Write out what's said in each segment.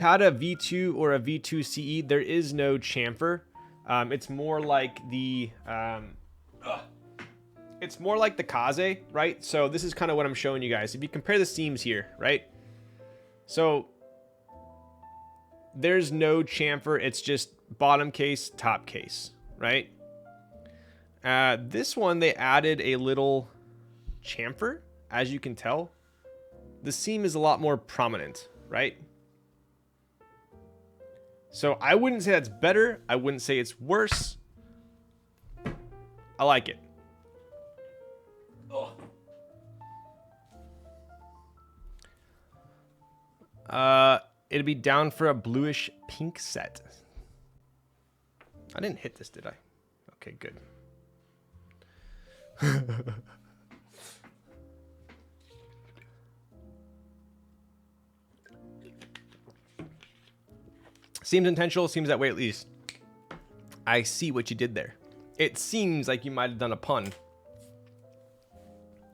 had a V2 or a V2 CE, there is no chamfer. It's more like the Kaze, right? So this is kind of what I'm showing you guys. If you compare the seams here, right? So there's no chamfer. It's just bottom case, top case, right? This one, they added a little chamfer, as you can tell. The seam is a lot more prominent, right? So I wouldn't say that's better. I wouldn't say it's worse. I like it. Oh. It'd be down for a bluish pink set. I didn't hit this, did I? Okay, good. Seems intentional, seems that way at least. I see what you did there. It seems like you might have done a pun.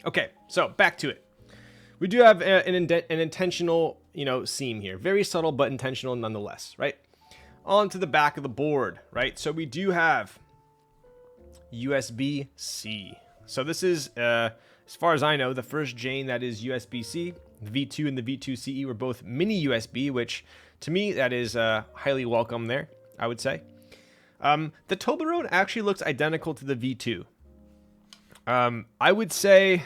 Okay, so back to it. We do have an intentional, seam here. Very subtle, but intentional nonetheless, right? On to the back of the board, right? So we do have USB-C. So this is, as far as I know, the first Jane that is USB-C. The V2 and the V2 CE were both mini USB, which to me, that is highly welcome there, I would say. The Toblerone actually looks identical to the V2. I would say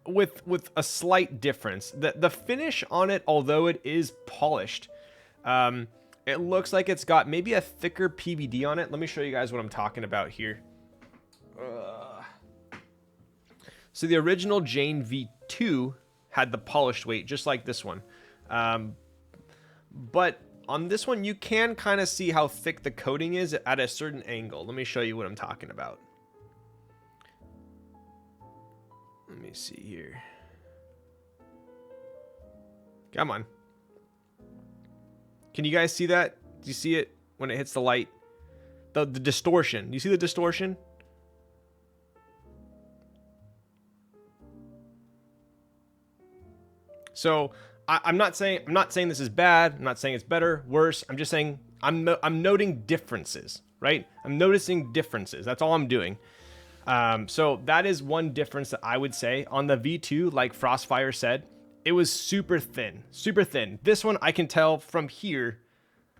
with a slight difference. The finish on it, although it is polished, it looks like it's got maybe a thicker PVD on it. Let me show you guys what I'm talking about here. So the original Jane V2 had the polished weight, just like this one. But on this one, you can kind of see how thick the coating is at a certain angle. Let me show you what I'm talking about. Let me see here. Come on. Can you guys see that? Do you see it when it hits the light? The distortion. You see the distortion? So I'm not saying this is bad. I'm not saying it's better, worse. I'm just saying I'm noting differences, right? I'm noticing differences. That's all I'm doing. So that is one difference that I would say on the V2, like Frostfire said, it was super thin, super thin. This one I can tell from here,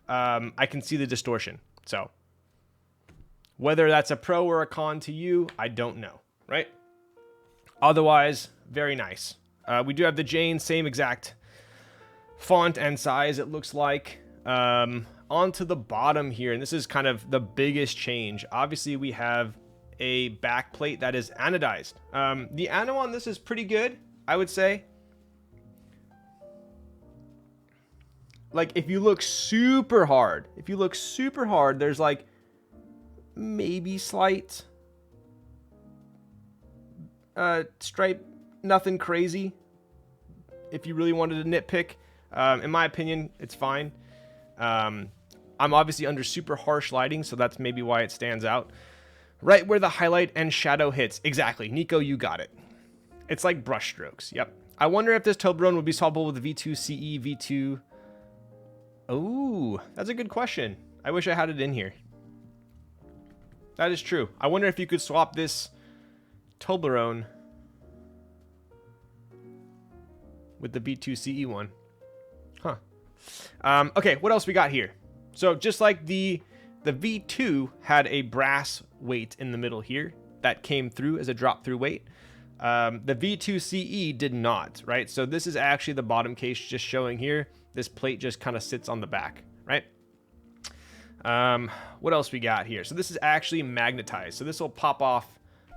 I can see the distortion. So whether that's a pro or a con to you, I don't know, right? Otherwise, very nice. We do have the Jane, same exact font and size, it looks like. Onto the bottom here, and this is kind of the biggest change. Obviously, we have a back plate that is anodized. The ano on this is pretty good, I would say. Like, if you look super hard, there's like maybe slight stripe, nothing crazy. If you really wanted to nitpick, in my opinion, it's fine. I'm obviously under super harsh lighting, so that's maybe why it stands out. Right where the highlight and shadow hits. Exactly. Nico, you got it. It's like brush strokes. Yep. I wonder if this Toblerone would be swappable with the V2 CE, V2. Oh, that's a good question. I wish I had it in here. That is true. I wonder if you could swap this Toblerone with the V2 CE one. Huh. Okay, what else we got here? So just like the V2 had a brass weight in the middle here that came through as a drop through weight. The V2 CE did not, right? So this is actually the bottom case just showing here. This plate just kind of sits on the back, right? What else we got here? So this is actually magnetized. So this will pop off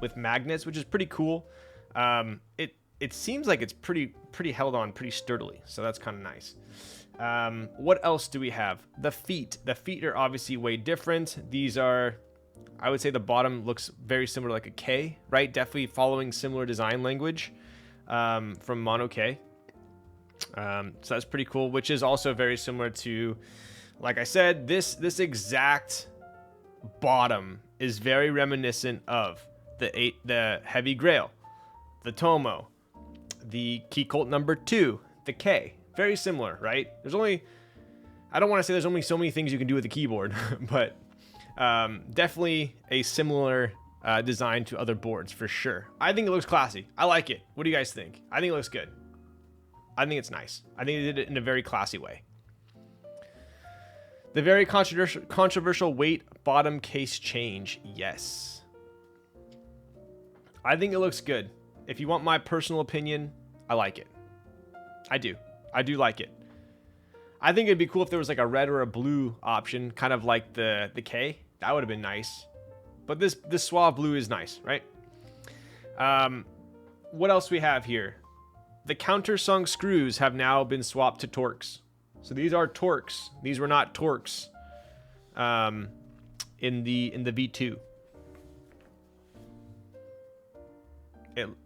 with magnets, which is pretty cool. It seems like it's pretty held on pretty sturdily. So that's kind of nice. What else do we have? The feet. The feet are obviously way different. These are, I would say the bottom looks very similar, like a K, right? Definitely following similar design language from Mono K. So that's pretty cool, which is also very similar to, like I said, this exact bottom is very reminiscent of the Heavy Grail, the Tomo, the Key Colt number 2, the K. Very similar, right? There's only I don't want to say there's only so many things you can do with the keyboard, but definitely a similar design to other boards for sure. I think it looks classy. I like it. What do you guys think? I think it looks good. I think it's nice. I think they did it in a very classy way. The very controversial weight bottom case change. Yes. I think it looks good. If you want my personal opinion, I like it. I do. I do like it. I think it'd be cool if there was like a red or a blue option, kind of like the K. That would have been nice. But this suave blue is nice, right? What else we have here? The countersunk screws have now been swapped to Torx. So these are Torx. These were not Torx in the V2.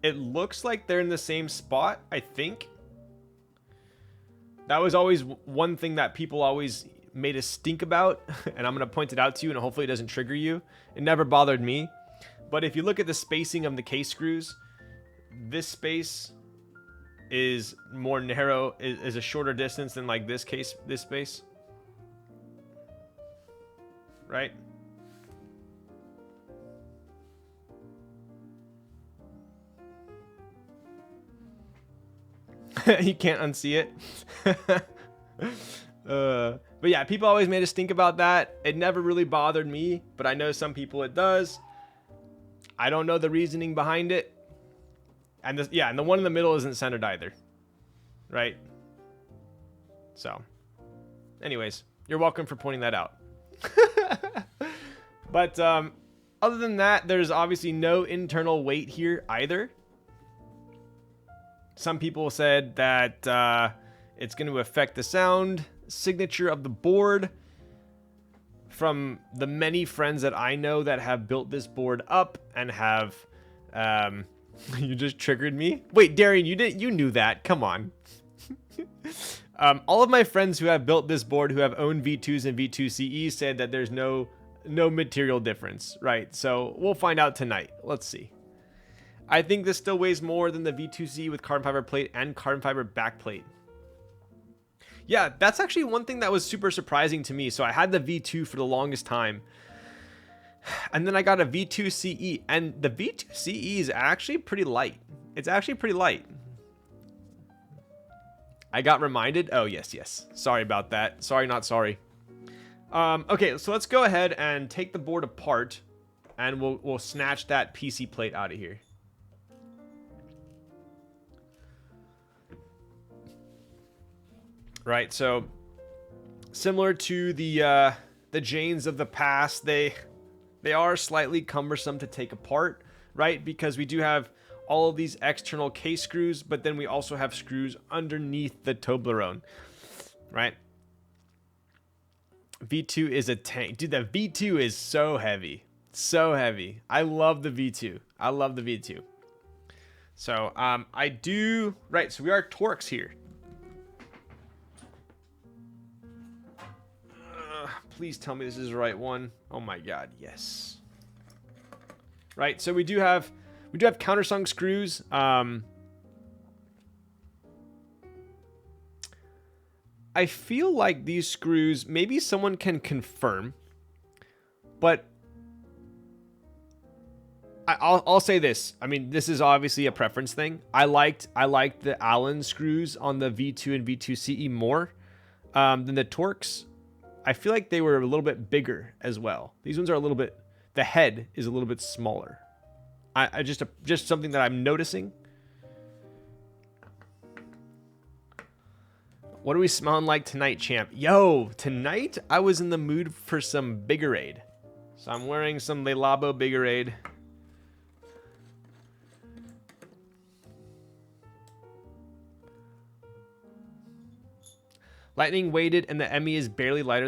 It looks like they're in the same spot, I think. That was always one thing that people always made a stink about, and I'm going to point it out to you, and hopefully it doesn't trigger you. It never bothered me. But if you look at the spacing of the case screws, this space is more narrow, is a shorter distance than like this space. Right? You can't unsee it. But yeah, people always made us think about that. It never really bothered me, but I know some people it does. I don't know the reasoning behind it. And this, yeah, and the one in the middle isn't centered either. Right? So, anyways, you're welcome for pointing that out. But other than that, there's obviously no internal weight here either. Some people said that it's going to affect the sound signature of the board. From the many friends that I know that have built this board up and have you just triggered me. Wait, Darian, you knew that. Come on. All of my friends who have built this board, who have owned V2s and V2 CEs, said that there's no material difference, right? So we'll find out tonight. Let's see. I think this still weighs more than the V2C with carbon fiber plate and carbon fiber backplate. Yeah, that's actually one thing that was super surprising to me. So I had the V2 for the longest time. And then I got a V2 CE. And the V2 CE is actually pretty light. It's actually pretty light. I got reminded. Oh, yes. Sorry about that. Sorry, not sorry. Okay, so let's go ahead and take the board apart. And we'll snatch that PC plate out of here. Right, so similar to the Janes of the past, they are slightly cumbersome to take apart, right? Because we do have all of these external case screws, but then we also have screws underneath the Toblerone, right? V2 is a tank. Dude, the V2 is so heavy. So heavy. I love the V2. I love the V2. So, I do... Right, so we are Torx here. Please tell me this is the right one. Oh my god, yes. Right, so we do have countersunk screws. I feel like these screws, maybe someone can confirm, but I'll say this. I mean, this is obviously a preference thing. I liked the Allen screws on the V2 and V2 CE more than the Torx. I feel like they were a little bit bigger as well. These ones are a little bit, the head is a little bit smaller. I just something that I'm noticing. What are we smelling like tonight, champ? Yo, tonight I was in the mood for some Biggerade. So I'm wearing some Le Labo Biggerade. Lightning weighted and the ME is barely lighter